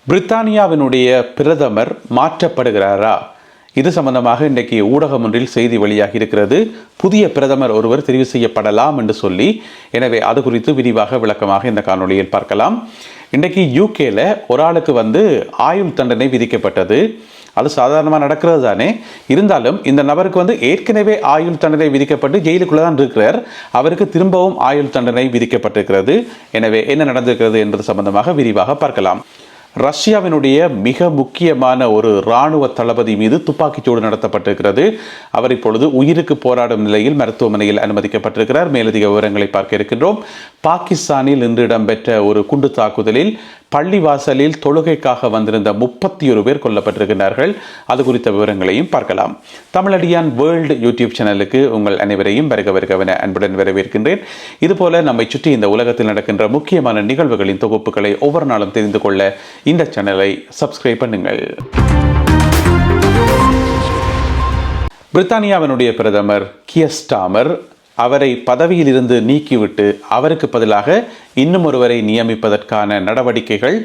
பிரித்தானியாவினுடைய பிரதமர் மாற்றப்படுகிறாரா? இது சம்பந்தமாக இன்றைக்கு ஊடகம் ஒன்றில் செய்தி வெளியாகி இருக்கிறது. புதிய பிரதமர் ஒருவர் தெரிவு செய்யப்படலாம் என்று சொல்லி, எனவே அது குறித்து விரிவாக விளக்கமாக இந்த காணொளியில் பார்க்கலாம். இன்றைக்கு யூகேல ஒரு ஆளுக்கு ஆயுள் தண்டனை விதிக்கப்பட்டது. அது சாதாரணமாக நடக்கிறது தானே. இருந்தாலும் இந்த நபருக்கு ஏற்கனவே ஆயுள் தண்டனை விதிக்கப்பட்டு ஜெயிலுக்குள்ளே தான் இருக்கிறார். அவருக்கு திரும்பவும் ஆயுள் தண்டனை விதிக்கப்பட்டிருக்கிறது. எனவே என்ன நடந்திருக்கிறது என்பது சம்பந்தமாக விரிவாக பார்க்கலாம். ரஷ்யாவினுடைய மிக முக்கியமான ஒரு இராணுவ தளபதி மீது துப்பாக்கிச்சூடு நடத்தப்பட்டிருக்கிறது. அவர் இப்பொழுது உயிருக்கு போராடும் நிலையில் மருத்துவமனையில் அனுமதிக்கப்பட்டிருக்கிறார். மேலதிக விவரங்களை பார்க்க இருக்கின்றோம். பாகிஸ்தானில் இன்று இடம்பெற்ற ஒரு குண்டு தாக்குதலில் பள்ளிவாசலில் தொழுகைக்காக வந்திருந்த 31 பேர் கொல்லப்பட்டிருக்கிறார்கள். அது குறித்த விவரங்களையும் பார்க்கலாம். தமிழடியான் வேர்ல்டு யூடியூப் சேனலுக்கு உங்கள் அனைவரையும் வருகவென அன்புடன் வரவேற்கின்றேன். இதுபோல நம்மை சுற்றி இந்த உலகத்தில் நடக்கின்ற முக்கியமான நிகழ்வுகளின் தொகுப்புகளை ஒவ்வொரு நாளும் தெரிந்து கொள்ள இந்த சேனலை சப்ஸ்கிரைப் பண்ணுங்கள். பிரித்தானியாவினுடைய பிரதமர் கியர் ஸ்டார்மர் அவரை பதவியில் இருந்து நீக்கிவிட்டு அவருக்கு பதிலாக இன்னும் ஒருவரை நியமிப்பதற்கான நடவடிக்கைகள்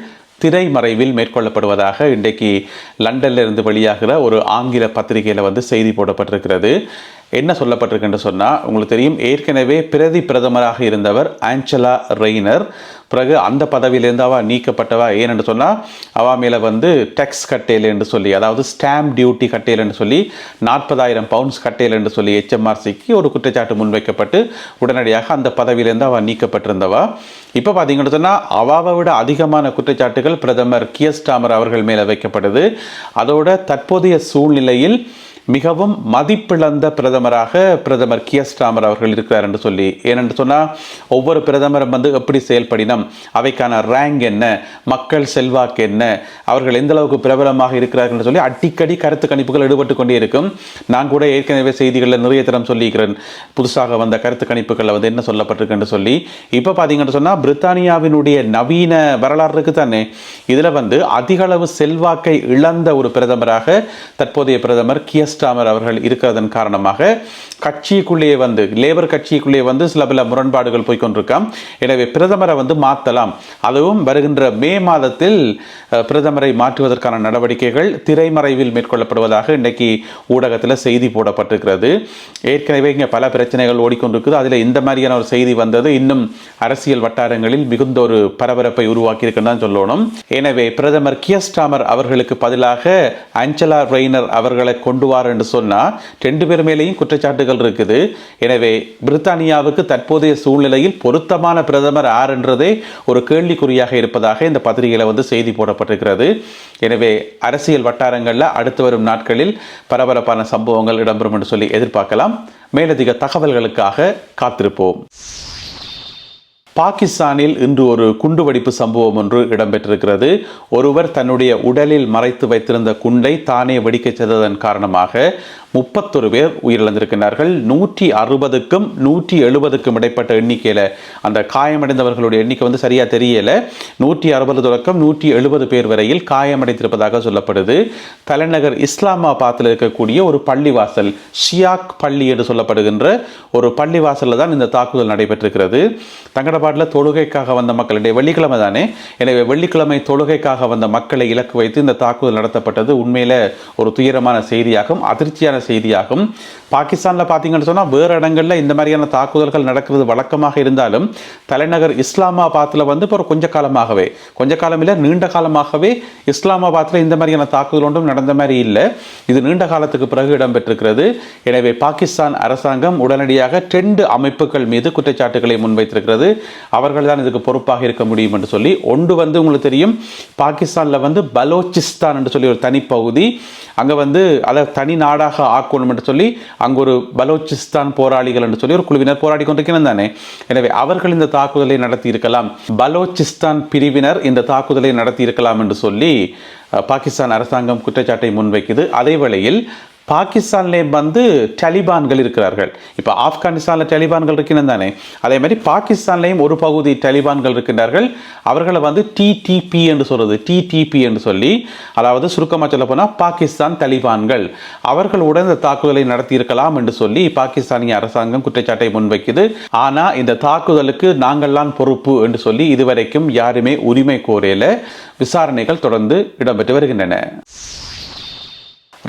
திரைமறைவில் மேற்கொள்ளப்படுவதாக இன்றைக்கு லண்டன்ல இருந்து வெளியாகிற ஒரு ஆங்கில பத்திரிகையில் செய்தி போடப்பட்டிருக்கிறது. என்ன சொல்லப்பட்டிருக்கு என்று சொன்னால், உங்களுக்கு தெரியும், ஏற்கனவே பிரதி பிரதமராக இருந்தவர் ஆஞ்சலா ரெய்னர். பிறகு அந்த பதவியிலேருந்து அவள் நீக்கப்பட்டவா. ஏனென்று சொன்னால், அவா மேலே டேக்ஸ் கட்டேல் என்று சொல்லி, அதாவது ஸ்டாம்ப் டியூட்டி கட்டேல் என்று சொல்லி 40,000 பவுண்ட்ஸ் கட்டேல் என்று சொல்லி HMRCக்கு ஒரு குற்றச்சாட்டு முன்வைக்கப்பட்டு உடனடியாக அந்த பதவியிலேருந்து அவள் நீக்கப்பட்டிருந்தவா. இப்போ பார்த்தீங்கன்னு சொன்னால், அவாவை விட அதிகமான குற்றச்சாட்டுகள் பிரதமர் கியர் ஸ்டார்மர் அவர்கள் மேலே வைக்கப்படுது. அதோட தற்போதைய சூழ்நிலையில் மிகவும் மதிப்பிழந்த பிரதமராக பிரதமர் கியர் ஸ்டார்மர் அவர்கள் இருக்கிறார் என்று சொல்லி. ஏனென்று சொன்னால், ஒவ்வொரு பிரதமரும் எப்படி செயல்படினம், அவைக்கான ரேங்க் என்ன, மக்கள் செல்வாக்கு என்ன, அவர்கள் எந்த அளவுக்கு பிரபலமாக இருக்கிறார்கள் என்று சொல்லி அடிக்கடி கருத்து கணிப்புகள் ஈடுபட்டு கொண்டே இருக்கும். நான் கூட ஏற்கனவே செய்திகளில் நிறைய தரம் சொல்லியிருக்கிறேன். புதுசாக வந்த கருத்து கணிப்புகளில் என்ன சொல்லப்பட்டிருக்கு என்று சொல்லி. இப்போ பார்த்தீங்கன்னு சொன்னால், பிரித்தானியாவினுடைய நவீன வரலாறு இருக்கு தானே, இதில் அதிக அளவு செல்வாக்கை இழந்த ஒரு பிரதமராக தற்போதைய பிரதமர் கியர் ஸ்டார்மர் அவர்கள் இருக்கிறதன் காரணமாக கட்சிக்குள்ளே லேபர் கட்சிக்குள்ளே சில பல முரண்பாடுகள் போய்கொண்டிருக்காம். எனவே பிரதமரை மாற்றலாம். அதுவும் வருகின்ற மே மாதத்தில் பிரதமரை மாற்றுவதற்கான நடவடிக்கைகள் திரைமறைவில் மேற்கொள்ளப்படுவதாக இன்றைக்கு ஊடகத்தில் செய்தி போடப்பட்டிருக்கிறது. ஏற்கனவே இங்கே பல பிரச்சனைகள் ஓடிக்கொண்டிருக்குது. அதில் இந்த மாதிரியான ஒரு செய்தி வந்தது இன்னும் அரசியல் வட்டாரங்களில் மிகுந்த ஒரு பரபரப்பை உருவாக்கி இருக்குன்னு தான் சொல்லணும். எனவே பிரதமர் கியர் ஸ்டார்மர் அவர்களுக்கு பதிலாக ஆஞ்சலா ரெய்னர் அவர்களை கொண்டு வார் என்று சொன்னால் 2 பேர் மேலேயும் குற்றச்சாட்டுகள் இருக்குது. எனவே பிரித்தானியாவுக்கு தற்போதைய சூழ்நிலையில் பொருத்தமான பிரதமர் யார் என்றதே ஒரு கேள்விக்குறியாக இருப்பதாக இந்த பத்திரிகையில் செய்தி போடப்பட்டிருக்கிறது. எனவே அரசியல் வட்டாரங்களில் அடுத்து வரும் நாட்களில் பரபரப்பான சம்பவங்கள் இடம்பெறும் என்று சொல்லி எதிர்பார்க்கலாம். மேலதிக தகவல்களுக்காக காத்திருப்போம். பாகிஸ்தானில் இன்று ஒரு குண்டுவெடிப்பு சம்பவம் ஒன்று இடம்பெற்றிருக்கிறது. ஒருவர் தன்னுடைய உடலில் மறைத்து வைத்திருந்த குண்டை தானே வெடிக்கச் செய்ததன் காரணமாக 31 பேர் உயிரிழந்திருக்கிறார்கள். 160க்கும் 170க்கும் இடைப்பட்ட எண்ணிக்கையில் அந்த காயமடைந்தவர்களுடைய எண்ணிக்கை சரியா தெரியல. 160 தொடக்கம் 170 பேர் வரையில் காயமடைந்திருப்பதாக சொல்லப்படுது. தலைநகர் இஸ்லாமாபாத்தில் இருக்கக்கூடிய ஒரு பள்ளிவாசல், ஷியாக் பள்ளி என்று சொல்லப்படுகின்ற ஒரு பள்ளிவாசலில் தான் இந்த தாக்குதல் நடைபெற்றிருக்கிறது. தங்கடபாட்டில் தொழுகைக்காக வந்த மக்களுடைய வெள்ளிக்கிழமை தானே, எனவே வெள்ளிக்கிழமை தொழுகைக்காக வந்த மக்களை இலக்கு வைத்து இந்த தாக்குதல் நடத்தப்பட்டது. உண்மையில ஒரு துயரமான செய்தியாகும், அதிர்ச்சியான செய்தியாகும். பாகிஸ்தானில் பார்த்தீங்கன்னு சொன்னால் வேறு இடங்களில் இந்த மாதிரியான தாக்குதல்கள் நடக்கிறது வழக்கமாக இருந்தாலும் தலைநகர் இஸ்லாமாபாத்தில் இப்போ கொஞ்ச காலம் இல்லை, நீண்ட காலமாகவே இஸ்லாமாபாத்தில் இந்த மாதிரியான தாக்குதல் ஒன்றும் நடந்த மாதிரி இல்லை. இது நீண்ட காலத்துக்கு பிறகு இடம்பெற்றிருக்கிறது. எனவே பாகிஸ்தான் அரசாங்கம் உடனடியாக 2 அமைப்புகள் மீது குற்றச்சாட்டுகளை முன்வைத்திருக்கிறது. அவர்கள் தான் இதுக்கு பொறுப்பாக இருக்க முடியும் என்று சொல்லி. ஒன்று உங்களுக்கு தெரியும், பாகிஸ்தானில் பலோச்சிஸ்தான் என்று சொல்லி ஒரு தனிப்பகுதி, அங்கே அதை தனி நாடாக ஆக்கணும் என்று சொல்லி அங்கு ஒரு பலோச்சிஸ்தான் போராளிகள் என்று சொல்லி ஒரு குழுவினர் போராடி கொண்டிருக்கிறார் தானே. எனவே அவர்கள் இந்த தாக்குதலை நடத்தி இருக்கலாம், பலோச்சிஸ்தான் பிரிவினர் இந்த தாக்குதலை நடத்தி இருக்கலாம் என்று சொல்லி பாகிஸ்தான் அரசாங்கம் குற்றச்சாட்டை முன்வைக்குது. அதே வேளையில் பாகிஸ்தான்லேயும் வந்து டலிபான்கள் இருக்கிறார்கள். இப்போ ஆப்கானிஸ்தானில் டலிபான்கள் இருக்கிறது தானே, அதே மாதிரி பாகிஸ்தான்லேயும் ஒரு பகுதி டலிபான்கள் இருக்கின்றார்கள். அவர்களை வந்து டிடிபி என்று சொல்றது, டிடிபி என்று சொல்லி, அதாவது சுருக்கமாக சொல்ல போனால் பாகிஸ்தான் தலிபான்கள் அவர்களுடன் இந்த தாக்குதலை நடத்தி இருக்கலாம் என்று சொல்லி பாகிஸ்தானிய அரசாங்கம் குற்றச்சாட்டை முன்வைக்குது. ஆனால் இந்த தாக்குதலுக்கு நாங்கள்தான் பொறுப்பு என்று சொல்லி இதுவரைக்கும் யாருமே உரிமை கோரையில. விசாரணைகள் தொடர்ந்து இடம்பெற்று வருகின்றன.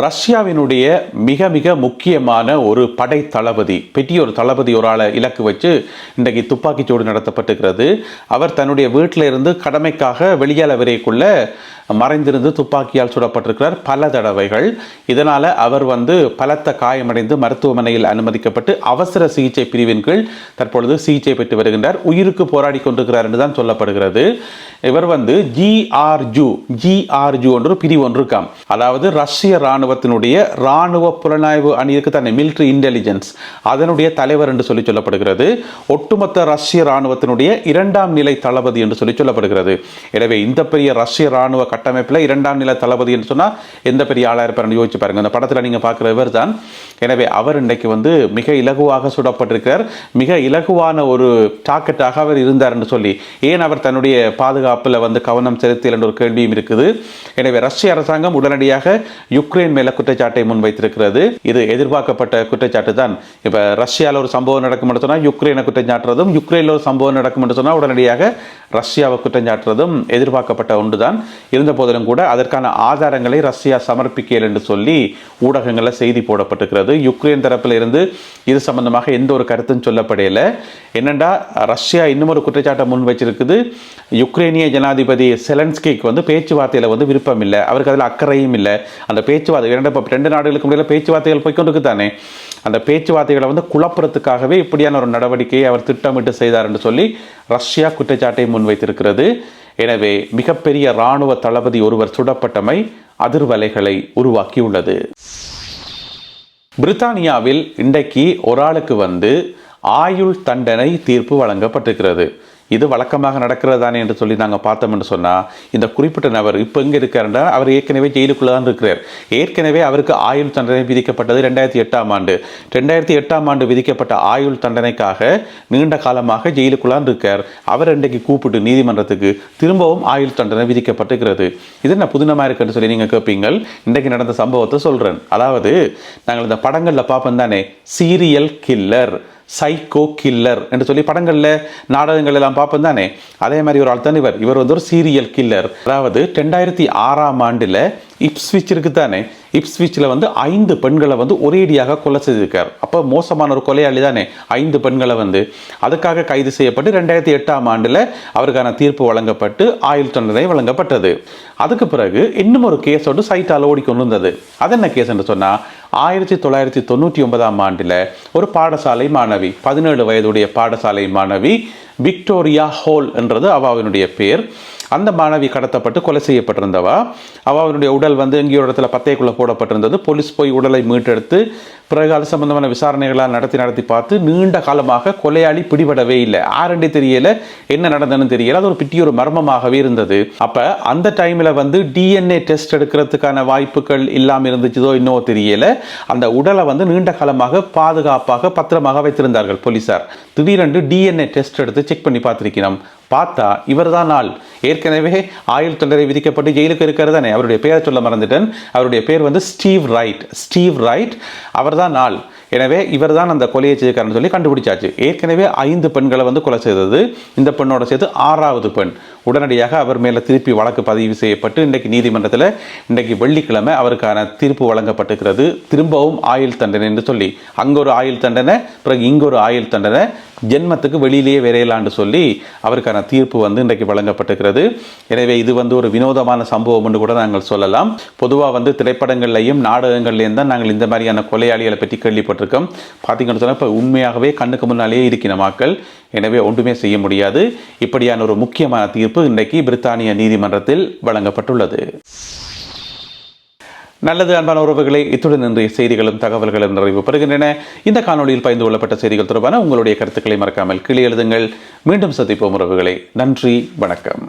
ரஷ்யாவினுடைய மிக மிக முக்கியமான ஒரு படை தளபதி, பெரிய ஒரு தளபதி ஒரு ஆளை இலக்கு வச்சு இன்றைக்கு துப்பாக்கிச்சூடு நடத்தப்பட்டிருக்கிறது. அவர் தன்னுடைய வீட்டில் இருந்து கடமைக்காக வெளியால வரைக்குள்ள மறைந்திருந்து துப்பாக்கியால் சுடப்பட்டிருக்கிறார் பல தடவைகள். இதனால் அவர் வந்து பலத்த காயமடைந்து மருத்துவமனையில் அனுமதிக்கப்பட்டு அவசர சிகிச்சை பிரிவின் கீழ் தற்பொழுது சிகிச்சை பெற்று வருகின்றார். உயிருக்கு போராடி கொண்டிருக்கிறார் என்று தான் சொல்லப்படுகிறது. இவர் வந்து ஜிஆர்ஜு என்ற பிரிவு ஒன்று இருக்காம். அதாவது ரஷ்ய இராணுவத்தினுடைய இராணுவ புலனாய்வு அணிக்கு தானே, மிலிட்டரி இன்டெலிஜென்ஸ், அதனுடைய தலைவர் என்று சொல்லப்படுகிறது. ஒட்டுமொத்த ரஷ்ய இராணுவத்தினுடைய 2ஆம் நிலை தளபதி என்று சொல்லப்படுகிறது. எனவே இந்த பெரிய ரஷ்ய இராணுவ கட்டமைப்பில் 2ஆம் நிலை தளபதி என்று சொன்னால் எந்த பெரிய ஆளாக இருப்பார் யோசிச்சு பாருங்க. இந்த படத்தில் நீங்கள் பார்க்குறவர் தான். எனவே அவர் இன்றைக்கு வந்து மிக இலகுவாக சுடப்பட்டிருக்கிறார். மிக இலகுவான ஒரு டார்கெட்டாக அவர் இருந்தார் என்று சொல்லி, ஏன் அவர் தன்னுடைய பாதுகாப்பில் வந்து கவனம் செலுத்தல் என்ற ஒரு கேள்வியும் இருக்குது. எனவே ரஷ்ய அரசாங்கம் உடனடியாக யுக்ரைன் மேல குற்றச்சாட்டை முன்வைத்திருக்கிறது. இது எதிர்பார்க்கப்பட்ட குற்றச்சாட்டு தான். இப்போ ரஷ்யாவில் ஒரு சம்பவம் நடக்கும் என்று சொன்னால் யுக்ரைனை குற்றஞ்சாட்டுறதும், யுக்ரைனில் ஒரு சம்பவம் நடக்கும் என்று சொன்னால் உடனடியாக ரஷ்யாவை குற்றஞ்சாட்டுறதும் எதிர்பார்க்கப்பட்ட ஒன்றுதான். இருந்த போதிலும் கூட அதற்கான ஆதாரங்களை ரஷ்யா சமர்ப்பிக்கல் என்று சொல்லி ஊடகங்களில் செய்தி போடப்பட்டிருக்கிறது. யுக்ரைன் தரப்பில் இருந்து இது சம்பந்தமாக எந்த ஒரு கருத்தும் சொல்லப்படையில. என்னென்னா ரஷ்யா இன்னும் ஒரு குற்றச்சாட்டை முன் வச்சிருக்குது. யுக்ரைனிய ஜனாதிபதி செலன்ஸ்கிக்கு வந்து பேச்சுவார்த்தையில் வந்து விருப்பம் இல்லை, அவருக்கு அதில் அக்கறையும் இல்லை. அந்த பேச்சுவார்த்தை ரெண்டு நாடுகளுக்கு முடியல பேச்சுவார்த்தைகள் போய்கொண்டு தானே, அந்த பேச்சுவார்த்தைகளை வந்து குழப்பறதுக்காகவே இப்படியான ஒரு நடவடிக்கையை அவர் திட்டமிட்டு செய்தார் என்று சொல்லி ரஷ்யா குற்றச்சாட்டை முன்வைத்திருக்கிறது. எனவே மிகப்பெரிய இராணுவ தளபதி ஒருவர் சுடப்பட்டமை அதிர்வலைகளை உருவாக்கியுள்ளது. பிரித்தானியாவில் இன்றைக்கு ஒரு ஆளுக்கு வந்து ஆயுள் தண்டனை தீர்ப்பு வழங்கப்பட்டிருக்கிறது. இது வழக்கமாக நடக்கிறது தானே என்று சொல்லி நாங்கள் பார்த்தோம் என்று சொன்னால், இந்த குறிப்பிட்ட நபர் இப்போ எங்கே இருக்காருன்னா அவர் ஏற்கனவே ஜெயிலுக்குள்ளே தான் இருக்கிறார். ஏற்கனவே அவருக்கு ஆயுள் தண்டனை விதிக்கப்பட்டது 2008ஆம் ஆண்டு. 2008ஆம் ஆண்டு விதிக்கப்பட்ட ஆயுள் தண்டனைக்காக நீண்ட காலமாக ஜெயிலுக்குள்ளான் இருக்கார். அவர் இன்றைக்கு கூப்பிட்டு நீதிமன்றத்துக்கு திரும்பவும் ஆயுள் தண்டனை விதிக்கப்பட்டிருக்கிறது. இது என்ன புதினமாக இருக்குன்னு சொல்லி நீங்கள் கேட்பீங்கள். இன்றைக்கு நடந்த சம்பவத்தை சொல்கிறேன். அதாவது நாங்கள் இந்த படங்களில் பார்ப்போம் தானே, சீரியல் கில்லர், சைக்கோ கில்லர் என்று சொல்லி படங்களில் நாடகங்கள் எல்லாம் பார்ப்போம் தானே, அதே மாதிரி ஒரு ஆள் தான் இவர் வந்து ஒரு சீரியல் கில்லர். அதாவது 2006ஆம் ஆண்டில் இப்ஸ்விச் இருக்கு தானே, இப்ஸ்விச்சில் வந்து 5 பெண்களை வந்து ஒரேடியாக கொலை செய்திருக்கார். அப்போ மோசமான ஒரு கொலையாளி தானே. 5 பெண்களை வந்து அதுக்காக கைது செய்யப்பட்டு 2008ஆம் ஆண்டில் அவருக்கான தீர்ப்பு வழங்கப்பட்டு ஆயுள் தண்டனை வழங்கப்பட்டது. அதுக்கு பிறகு இன்னும் ஒரு கேஸோடு சைட்டால் ஓடிக்கொண்டு இருந்தது. அது என்ன கேஸ் என்று சொன்னால், 1999ஆம் ஆண்டில் ஒரு பாடசாலை மாணவி, 17 வயதுடைய பாடசாலை மாணவி விக்டோரியா ஹோல் என்றது அவாவினுடைய பேர். அந்த மாணவி கடத்தப்பட்டு கொலை செய்யப்பட்டிருந்தவா. அவாவினுடைய உடல் வந்து எங்கேயோ இடத்துல பத்தைக்குள்ளே போடப்பட்டிருந்தது. போலீஸ் போய் உடலை மீட்டெடுத்து பிறகு அது சம்பந்தமான விசாரணைகளாக நடத்தி பார்த்து நீண்ட காலமாக கொலையாளி பிடிபடவே இல்லை. ஆரண்டி தெரியல, என்ன நடந்ததுன்னு தெரியல. அது ஒரு பிட்டி ஒரு மர்மமாகவே இருந்தது. அப்போ அந்த டைமில் வந்து டிஎன்ஏ டெஸ்ட் எடுக்கிறதுக்கான வாய்ப்புகள் இல்லாமல் இருந்துச்சதோ இன்னும் தெரியல. அந்த உடலை வந்து நீண்ட காலமாக பாதுகாப்பாக பத்திரமாக வைத்திருந்தார்கள் போலீசார். திடீரென்று டிஎன்ஏ டெஸ்ட் எடுத்து செக் பண்ணி பார்த்துருக்கிறோம். பார்த்தா இவர் தான் ஆள். ஏற்கனவே ஆயுள் தண்டனை விதிக்கப்பட்டு ஜெயிலுக்கு இருக்கிறது தானே. அவருடைய பேரை சொல்ல மறந்துட்டேன். அவருடைய பேர் வந்து ஸ்டீவ் ரைட். அவர் தான் ஆள். எனவே இவர் தான் அந்த கொலையை செய்திருக்காருன்னு சொல்லி கண்டுபிடிச்சாச்சு. ஏற்கனவே 5 பெண்களை வந்து கொலை செய்தது. இந்த பெண்ணோட சேர்த்து 6வது பெண். உடனடியாக அவர் மேலே திருப்பி வழக்கு பதிவு செய்யப்பட்டு இன்றைக்கு நீதிமன்றத்தில் இன்றைக்கு வெள்ளிக்கிழமை அவருக்கான தீர்ப்பு வழங்கப்பட்டிருக்கிறது. திரும்பவும் ஆயுள் தண்டனை என்று சொல்லி, அங்கே ஒரு ஆயுள் தண்டனை, பிறகு இங்கே ஒரு ஆயுள் தண்டனை, ஜென்மத்துக்கு வெளியிலேயே விரையலான்னு சொல்லி அவருக்கான தீர்ப்பு வந்து இன்றைக்கு வழங்கப்பட்டிருக்கிறது. எனவே இது வந்து ஒரு வினோதமான சம்பவம் என்று கூட நாங்கள் சொல்லலாம். பொதுவாக வந்து திரைப்படங்கள்லையும் நாடகங்கள்லையும் தான் நாங்கள் இந்த மாதிரியான கொலையாளிகளை பற்றி கேள்விப்பட்டிருக்கோம். பார்த்தீங்கன்னு சொன்னால் இப்போ உண்மையாகவே கண்ணுக்கு முன்னாலேயே இருக்கிற மக்கள். எனவே ஒன்றுமே செய்ய முடியாது. இப்படியான ஒரு முக்கியமான தீர்ப்பு இன்றைக்கு பிரித்தானிய நீதிமன்றத்தில் வழங்கப்பட்டுள்ளது. நல்லது அன்பான உறவுகளே, இத்துடன் இன்றைய செய்திகளும் தகவல்களும் நிறைவு பெறுகின்றன. இந்த காணொலியில் பகிர்ந்து கொள்ளப்பட்ட செய்திகள் தொடர்பான உங்களுடைய கருத்துக்களை மறக்காமல் கீழே எழுதுங்கள். மீண்டும் சந்திப்போம் உறவுகளே. நன்றி, வணக்கம்.